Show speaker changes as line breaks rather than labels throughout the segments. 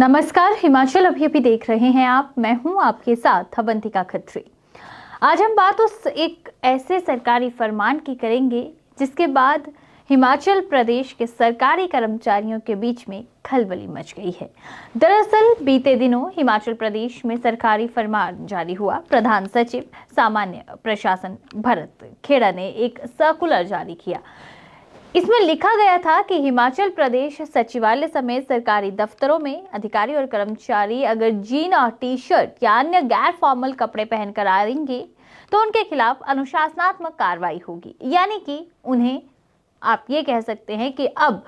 नमस्कार, हिमाचल अभी देख रहे हैं आप। मैं हूं आपके साथ अवंतिका खत्री। आज हम बात उस एक ऐसे सरकारी फरमान की करेंगे जिसके बाद हिमाचल प्रदेश के सरकारी कर्मचारियों के बीच में खलबली मच गई है। दरअसल बीते दिनों हिमाचल प्रदेश में सरकारी फरमान जारी हुआ। प्रधान सचिव सामान्य प्रशासन भरत खेड़ा ने एक सर्कुलर जारी किया। इसमें लिखा गया था कि हिमाचल प्रदेश सचिवालय समेत सरकारी दफ्तरों में अधिकारी और कर्मचारी अगर जीन और टी शर्ट या अन्य गैर फॉर्मल कपड़े पहनकर आएंगे तो उनके खिलाफ अनुशासनात्मक कार्रवाई होगी। यानी कि उन्हें आप ये कह सकते हैं कि अब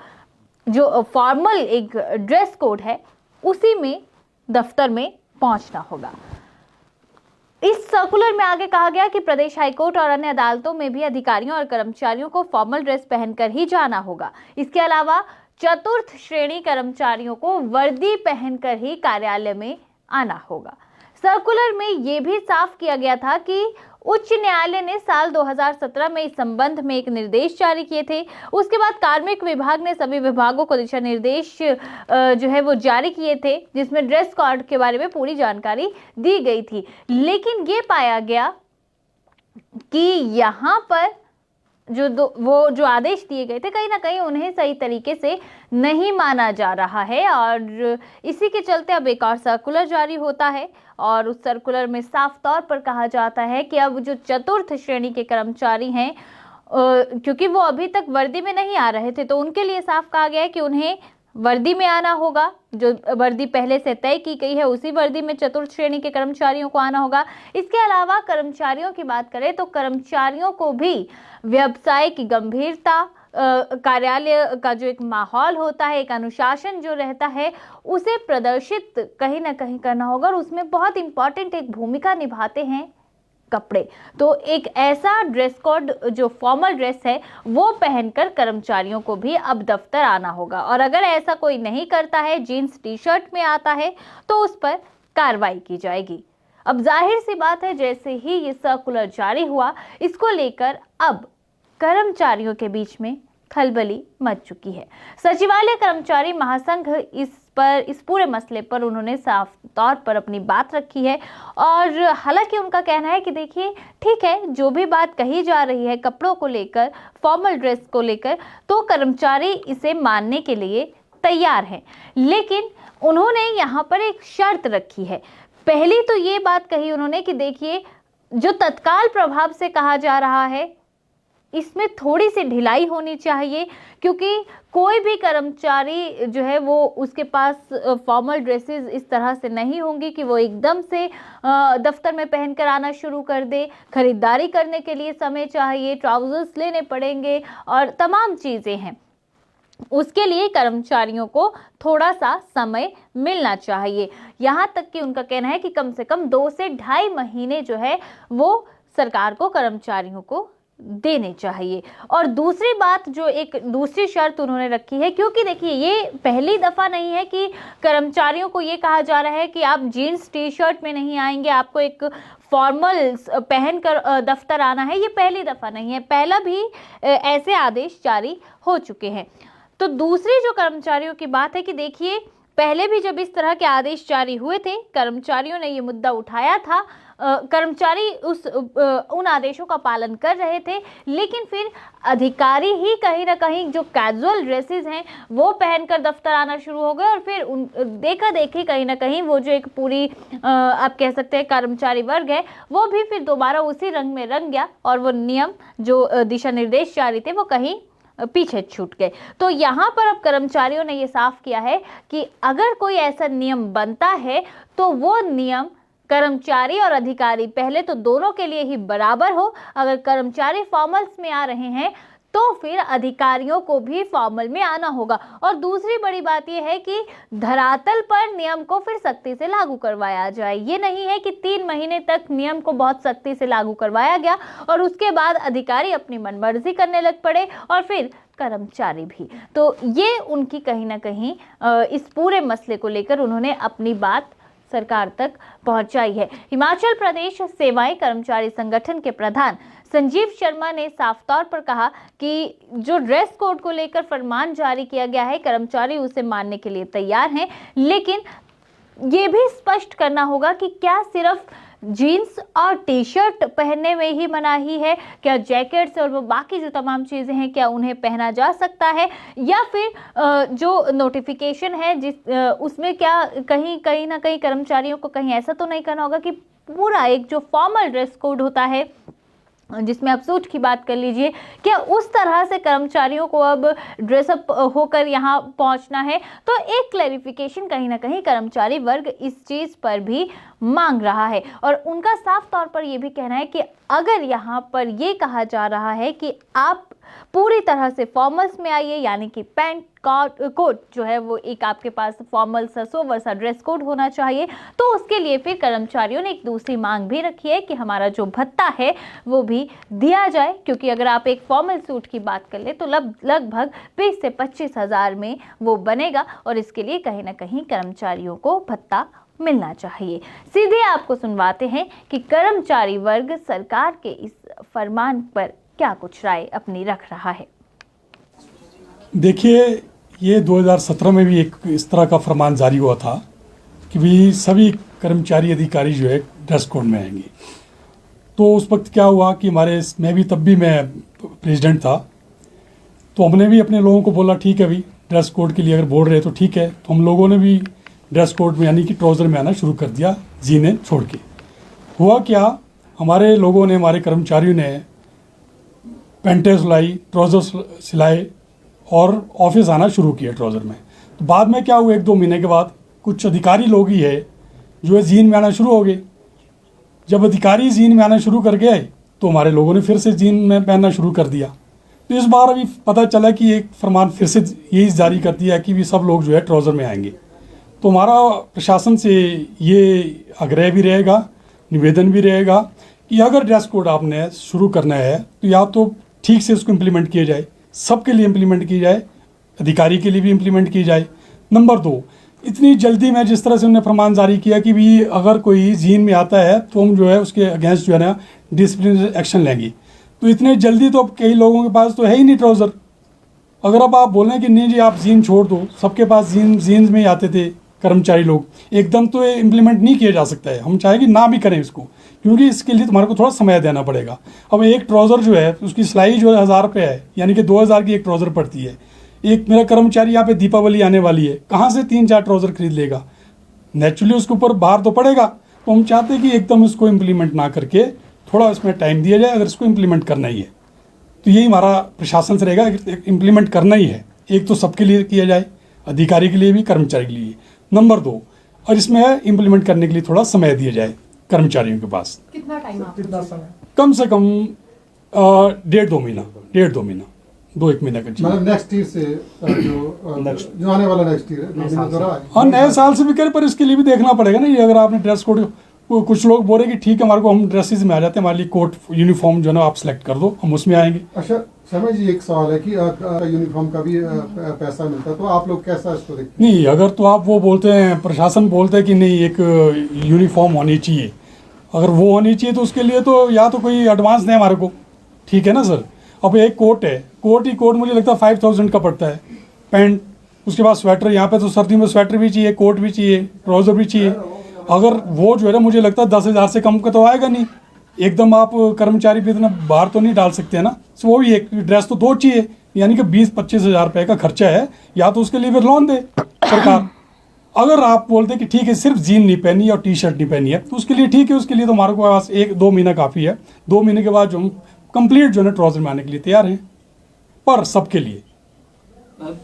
जो फॉर्मल एक ड्रेस कोड है उसी में दफ्तर में पहुंचना होगा। इस सर्कुलर में आगे कहा गया कि प्रदेश हाईकोर्ट और अन्य अदालतों में भी अधिकारियों और कर्मचारियों को फॉर्मल ड्रेस पहनकर ही जाना होगा। इसके अलावा चतुर्थ श्रेणी कर्मचारियों को वर्दी पहनकर ही कार्यालय में आना होगा। सर्कुलर में यह भी साफ किया गया था कि उच्च न्यायालय ने साल 2017 में इस संबंध में एक निर्देश जारी किए थे। उसके बाद कार्मिक विभाग ने सभी विभागों को दिशा निर्देश जो है वो जारी किए थे, जिसमें ड्रेस कोड के बारे में पूरी जानकारी दी गई थी। लेकिन ये पाया गया कि यहाँ पर जो आदेश दिए गए थे कहीं ना कहीं उन्हें सही तरीके से नहीं माना जा रहा है और इसी के चलते अब एक और सर्कुलर जारी होता है और उस सर्कुलर में साफ तौर पर कहा जाता है कि अब जो चतुर्थ श्रेणी के कर्मचारी हैं क्योंकि वो अभी तक वर्दी में नहीं आ रहे थे तो उनके लिए साफ कहा गया है कि उन्हें वर्दी में आना होगा। जो वर्दी पहले से तय की गई है उसी वर्दी में चतुर्थ श्रेणी के कर्मचारियों को आना होगा। इसके अलावा कर्मचारियों की बात करें तो कर्मचारियों को भी व्यवसाय की गंभीरता, कार्यालय का जो एक माहौल होता है, एक अनुशासन जो रहता है, उसे प्रदर्शित कहीं ना कहीं करना होगा और उसमें बहुत इंपॉर्टेंट एक भूमिका निभाते हैं कपड़े। तो एक ऐसा ड्रेस कोड जो फॉर्मल ड्रेस है वो पहनकर कर्मचारियों को भी अब दफ्तर आना होगा और अगर ऐसा कोई नहीं करता है, जीन्स टी शर्ट में आता है, तो उस पर कार्रवाई की जाएगी। अब जाहिर सी बात है, जैसे ही ये सर्कुलर जारी हुआ इसको लेकर अब कर्मचारियों के बीच में खलबली मच चुकी है। सचिवालय कर्मचारी महासंघ इस पूरे मसले पर उन्होंने साफ तौर पर अपनी बात रखी है और हालांकि उनका कहना है कि देखिए ठीक है, जो भी बात कही जा रही है कपड़ों को लेकर, फॉर्मल ड्रेस को लेकर, तो कर्मचारी इसे मानने के लिए तैयार हैं। लेकिन उन्होंने यहाँ पर एक शर्त रखी है। पहली तो ये बात कही उन्होंने कि देखिए जो तत्काल प्रभाव से कहा जा रहा है इसमें थोड़ी सी ढिलाई होनी चाहिए, क्योंकि कोई भी कर्मचारी जो है वो उसके पास फॉर्मल ड्रेसेस इस तरह से नहीं होंगी कि वो एकदम से दफ्तर में पहनकर आना शुरू कर दे। खरीदारी करने के लिए समय चाहिए, ट्राउजर्स लेने पड़ेंगे और तमाम चीज़ें हैं। उसके लिए कर्मचारियों को थोड़ा सा समय मिलना चाहिए। यहाँ तक कि उनका कहना है कि कम से कम 2 से 2.5 महीने जो है वो सरकार को कर्मचारियों को देने चाहिए। और दूसरी बात, जो एक दूसरी शर्त उन्होंने रखी है, क्योंकि देखिए ये पहली दफा नहीं है कि कर्मचारियों को ये कहा जा रहा है कि आप जीन्स टी शर्ट में नहीं आएंगे, आपको एक फॉर्मल पहनकर दफ्तर आना है। ये पहली दफा नहीं है, पहला भी ऐसे आदेश जारी हो चुके हैं। तो दूसरी जो कर्मचारियों की बात है कि देखिए पहले भी जब इस तरह के आदेश जारी हुए थे कर्मचारियों ने ये मुद्दा उठाया था, कर्मचारी उन आदेशों का पालन कर रहे थे, लेकिन फिर अधिकारी ही कहीं ना कहीं जो कैजुअल ड्रेसेस हैं वो पहनकर दफ्तर आना शुरू हो गए और फिर देखा देखी कहीं ना कहीं वो जो एक पूरी आप कह सकते हैं कर्मचारी वर्ग है वो भी फिर दोबारा उसी रंग में रंग गया और वो नियम जो दिशा निर्देश जारी थे वो कहीं पीछे छूट गए। तो यहाँ पर अब कर्मचारियों ने ये साफ किया है कि अगर कोई ऐसा नियम बनता है तो वो नियम कर्मचारी और अधिकारी पहले तो दोनों के लिए ही बराबर हो। अगर कर्मचारी फॉर्मल्स में आ रहे हैं तो फिर अधिकारियों को भी फॉर्मल में आना होगा। और दूसरी बड़ी बात यह है कि धरातल पर नियम को फिर सख्ती से लागू करवाया जाए। ये नहीं है कि 3 महीने तक नियम को बहुत सख्ती से लागू करवाया गया और उसके बाद अधिकारी अपनी मनमर्जी करने लग पड़े और फिर कर्मचारी भी। तो ये उनकी कहीं ना कहीं इस पूरे मसले को लेकर उन्होंने अपनी बात सरकार तक पहुंचाई है। हिमाचल प्रदेश सेवाएं कर्मचारी संगठन के प्रधान संजीव शर्मा ने साफ तौर पर कहा कि जो ड्रेस कोड को लेकर फरमान जारी किया गया है कर्मचारी उसे मानने के लिए तैयार हैं, लेकिन ये भी स्पष्ट करना होगा कि क्या सिर्फ जीन्स और टी शर्ट पहनने में ही मनाही है, क्या जैकेट्स और वो बाकी जो तमाम चीज़ें हैं क्या उन्हें पहना जा सकता है, या फिर जो नोटिफिकेशन है उसमें क्या कहीं ना कहीं कर्मचारियों को कहीं ऐसा तो नहीं करना होगा कि पूरा एक जो फॉर्मल ड्रेस कोड होता है जिसमें आप सूट की बात कर लीजिए, क्या उस तरह से कर्मचारियों को अब ड्रेसअप होकर यहाँ पहुँचना है। तो एक क्लैरिफिकेशन कहीं ना कहीं कर्मचारी वर्ग इस चीज़ पर भी मांग रहा है और उनका साफ तौर पर यह भी कहना है कि अगर यहाँ पर ये कहा जा रहा है कि आप पूरी तरह से फॉर्मल्स में आइए, यानी कि पैंट कोट जो है वो एक आपके पास फॉर्मल सा सोवर सा ड्रेस कोड होना चाहिए, तो उसके लिए फिर कर्मचारियों ने एक दूसरी मांग भी रखी है कि हमारा जो भत्ता है वो भी दिया जाए, क्योंकि अगर आप एक फॉर्मल सूट की बात कर ले तो लगभग 20 से 25 हज़ार में वो बनेगा और इसके लिए कहीं ना कहीं कर्मचारियों को भत्ता मिलना चाहिए। सीधे आपको सुनवाते हैं कि कर्मचारी वर्ग सरकार के इस फरमान पर क्या कुछ राय अपनी रख रहा है।
देखिए, ये 2017 में भी एक इस तरह का फरमान जारी हुआ था कि भी सभी कर्मचारी अधिकारी जो है ड्रेस कोड में आएंगे। तो उस वक्त क्या हुआ कि मैं प्रेसिडेंट था, तो हमने भी अपने लोगों को बोला ठीक है भाई, ड्रेस कोड के लिए अगर बोल रहे तो ठीक है। तो हम लोगों ने भी ड्रेस कोड में यानी कि ट्राउज़र में आना शुरू कर दिया, जीने छोड़ के। हुआ क्या, हमारे लोगों ने, हमारे कर्मचारियों ने पैंटें सिलाई, ट्राउज़र सिलाए और ऑफिस आना शुरू किया ट्राउज़र में। तो बाद में क्या हुआ, 1-2 महीने के बाद कुछ अधिकारी लोग ही है जो है जीन में आना शुरू हो गए। जब अधिकारी जीन में आना शुरू कर गए तो हमारे लोगों ने फिर से जीन में पहनना शुरू कर दिया। तो इस बार अभी पता चला कि एक फरमान फिर से यही जारी कर दिया कि भी सब लोग जो है ट्राउज़र में आएंगे। तो हमारा प्रशासन से ये आग्रह भी रहेगा, निवेदन भी रहेगा कि अगर ड्रेस कोड आपने शुरू करना है तो या तो ठीक से उसको इम्प्लीमेंट किया जाए, सबके लिए इम्प्लीमेंट की जाए, अधिकारी के लिए भी इम्प्लीमेंट की जाए। नंबर 2, इतनी जल्दी में जिस तरह से उन्होंने फरमान जारी किया कि भी अगर कोई जीन में आता है तो हम जो है उसके अगेंस्ट जो है ना डिसिप्लिनरी एक्शन लेंगे। तो इतने जल्दी तो अब कई लोगों के पास तो है ही नहीं ट्राउज़र। अगर अब आप बोलें कि नहीं जी आप जीन छोड़ दो, सबके पास जीन्स में ही आते थे कर्मचारी लोग, एकदम तो ये इम्प्लीमेंट नहीं किया जा सकता है। हम चाहें कि ना भी करें इसको, क्योंकि इसके लिए तुम्हारे को थोड़ा समय देना पड़ेगा। अब एक ट्राउज़र जो है उसकी सिलाई जो है 1000 रुपये है, यानी कि 2000 की एक ट्राउज़र पड़ती है। एक मेरा कर्मचारी यहाँ पे दीपावली आने वाली है, कहाँ से 3-4 ट्राउज़र खरीद लेगा? नेचुरली उसके ऊपर भार तो पड़ेगा। तो हम चाहते हैं कि एकदम इसको इम्प्लीमेंट ना करके थोड़ा इसमें टाइम दिया जाए, अगर इसको इम्प्लीमेंट करना ही है तो यही हमारा प्रशासन से रहेगा, इम्प्लीमेंट करना ही है। एक तो सबके लिए किया जाए, अधिकारी के लिए भी, कर्मचारी के लिए। नंबर 2, और इसमें इम्प्लीमेंट करने के लिए थोड़ा समय दिया जाए कर्मचारियों के पास।
कितना टाइम? कितना समय?
कम से कम 1.5-2 महीना, 2-1 महीना का।
मतलब नेक्स्ट ईयर से जो आने वाला नेक्स्ट ईयर,
हाँ नए साल से भी करें, पर इसके लिए भी देखना पड़ेगा ना। ये अगर आपने ड्रेस कोड, कुछ लोग बोल रहे कि ठीक है हमारे को, हम ड्रेसेस में आ जाते हैं, हमारे लिए कोट यूनिफॉर्म जो है ना आप सेलेक्ट कर दो, हम उसमें आएंगे।
अच्छा शर्मा जी, एक सवाल है कि यूनिफॉर्म का भी पैसा मिलता है, तो आप लोग कैसा इसको देखते
हैं? नहीं, अगर तो आप वो बोलते हैं, प्रशासन बोलते हैं कि नहीं एक यूनिफॉर्म होनी चाहिए, अगर वो होनी चाहिए तो उसके लिए तो या तो कोई एडवांस दें हमारे को, ठीक है ना सर। अब एक कोट है, कोट मुझे लगता है 5000 का पड़ता है, पैंट, उसके बाद स्वेटर। यहाँ पे तो सर्दी में स्वेटर भी चाहिए, कोट भी चाहिए, ट्राउज़र भी चाहिए। अगर वो जो है ना, मुझे लगता है 10,000 से कम का तो आएगा नहीं। एकदम आप कर्मचारी पे इतना बाहर तो नहीं डाल सकते हैं ना। तो वो भी एक ड्रेस तो 2 चाहिए, यानी कि 20-25 हज़ार रुपये का खर्चा है, या तो उसके लिए फिर लोन दे सरकार। अगर आप बोलते कि ठीक है सिर्फ जीन नहीं पहनी और टी शर्ट नहीं पहनी है तो उसके लिए ठीक है, उसके लिए तो हमारे पास 1-2 महीना काफ़ी है। 2 महीने के बाद जो हम कंप्लीट जो है ना ट्राउज़र में आने के लिए तैयार हैं, पर सबके लिए।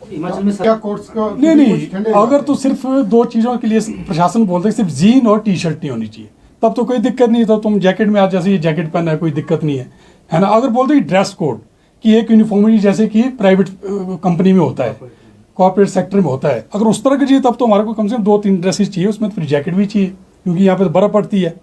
हिमाचल में क्या कोर्स का
नहीं, अगर तो सिर्फ 2 चीज़ों के लिए प्रशासन बोलते हैं, सिर्फ जीन और टी शर्ट नहीं होनी चाहिए, तब तो कोई दिक्कत नहीं। तो तुम जैकेट में आज जैसे ये जैकेट पहना है, कोई दिक्कत नहीं है ना। अगर बोलते हैं ड्रेस कोड की एक यूनिफॉर्मिटी जैसे कि प्राइवेट कंपनी में होता है, कॉर्पोरेट सेक्टर में होता है, अगर उस तरह की चाहिए तब तो हमारे को कम से कम 2-3 ड्रेसेस चाहिए, उसमें तो फिर जैकेट भी चाहिए, क्योंकि यहाँ पे तो बर्फ़ पड़ती है।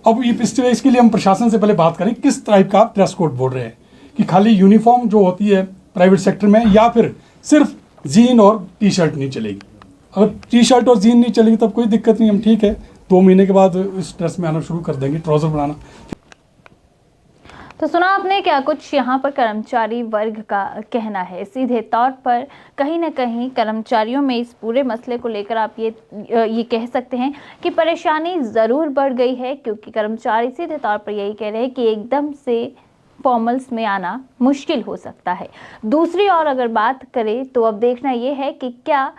अब इसके लिए हम प्रशासन से पहले बात करें किस टाइप का आप ड्रेस कोड बोल रहे हैं, कि खाली यूनिफॉर्म जो होती है प्राइवेट सेक्टर में, या फिर सिर्फ जीन और टी शर्ट नहीं चलेगी। अगर टी शर्ट और जीन नहीं चलेगी तब कोई दिक्कत नहीं, हम ठीक है 2 महीने के बाद इस ड्रेस में आना शुरू कर देंगे, ट्राउज़र बनाना।
तो सुना आपने क्या कुछ यहाँ पर कर्मचारी वर्ग का कहना है। सीधे तौर पर कहीं ना कहीं कर्मचारियों में इस पूरे मसले को लेकर आप ये कह सकते हैं कि परेशानी ज़रूर बढ़ गई है, क्योंकि कर्मचारी सीधे तौर पर यही कह रहे हैं कि एकदम से फॉर्मल्स में आना मुश्किल हो सकता है। दूसरी ओर अगर बात करें तो अब देखना ये है कि क्या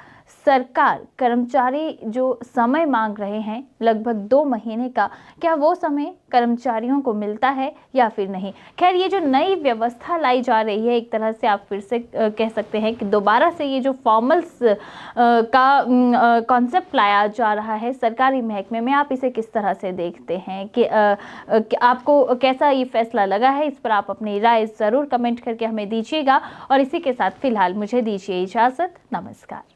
सरकार कर्मचारी जो समय मांग रहे हैं लगभग 2 महीने का, क्या वो समय कर्मचारियों को मिलता है या फिर नहीं। खैर, ये जो नई व्यवस्था लाई जा रही है, एक तरह से आप फिर से कह सकते हैं कि दोबारा से ये जो फॉर्मल्स का कॉन्सेप्ट लाया जा रहा है सरकारी महकमे में, आप इसे किस तरह से देखते हैं कि आपको कैसा ये फैसला लगा है। इस पर आप अपनी राय ज़रूर कमेंट करके हमें दीजिएगा। और इसी के साथ फिलहाल मुझे दीजिए इजाज़त। नमस्कार।